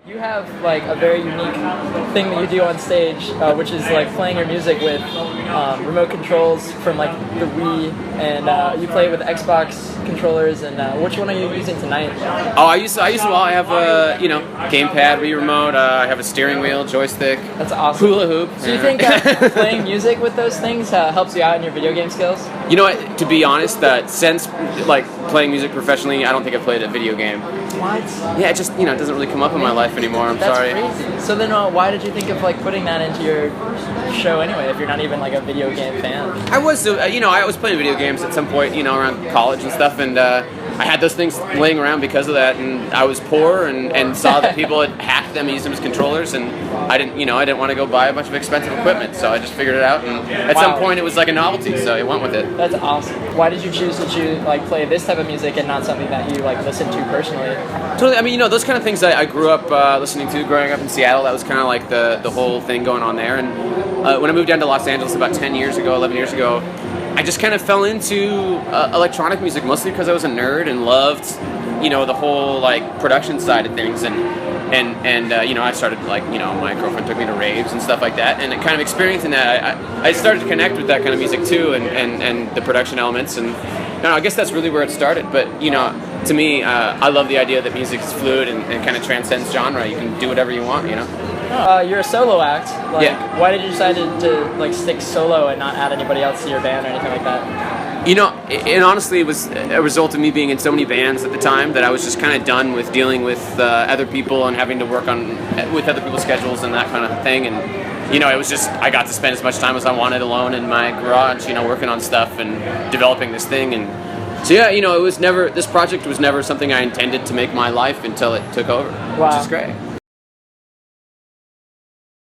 You have like a very unique thing that you do on stage, which is like playing your music with remote controls from like the Wii, and you play it with Xbox controllers. And which one are you using tonight? Oh, I use them all. I have a gamepad, Wii remote. I have a steering wheel, joystick. That's awesome. Hula hoop. So you think playing music with those things helps you out in your video game skills? You know what? To be honest, since like playing music professionally, I don't think I've played a video game. What? Yeah, it just it doesn't really come up in my life anymore. I'm sorry. That's crazy. So then, why did you think of like putting that into your show anyway? If you're not even like a video game fan. I was, I was playing video games at some point, around college and stuff, and I had those things laying around because of that, and I was poor and saw that people had hacked them and used them as controllers, and I didn't want to go buy a bunch of expensive equipment, so I just figured it out, and at some point it was like a novelty, so I went with it. That's awesome. Why did you choose to play this type of music and not something that you like listen to personally? Totally. I mean, those kind of things I grew up listening to growing up in Seattle. That was kind of like the whole thing going on there, and when I moved down to Los Angeles about 11 years ago, I just kind of fell into electronic music, mostly because I was a nerd and loved, the whole like production side of things, and I started my girlfriend took me to raves and stuff like that, and kind of experiencing that, I started to connect with that kind of music too, and the production elements, and I guess that's really where it started. But to me, I love the idea that music is fluid and kind of transcends genre. You can do whatever you want, You're a solo act. Yeah. Why did you decide to stick solo and not add anybody else to your band or anything like that? It honestly was a result of me being in so many bands at the time that I was just kind of done with dealing with other people and having to work with other people's schedules and that kind of thing. And it was just, I got to spend as much time as I wanted alone in my garage, working on stuff and developing this thing. And so this project was never something I intended to make my life until it took over, Wow. which is great.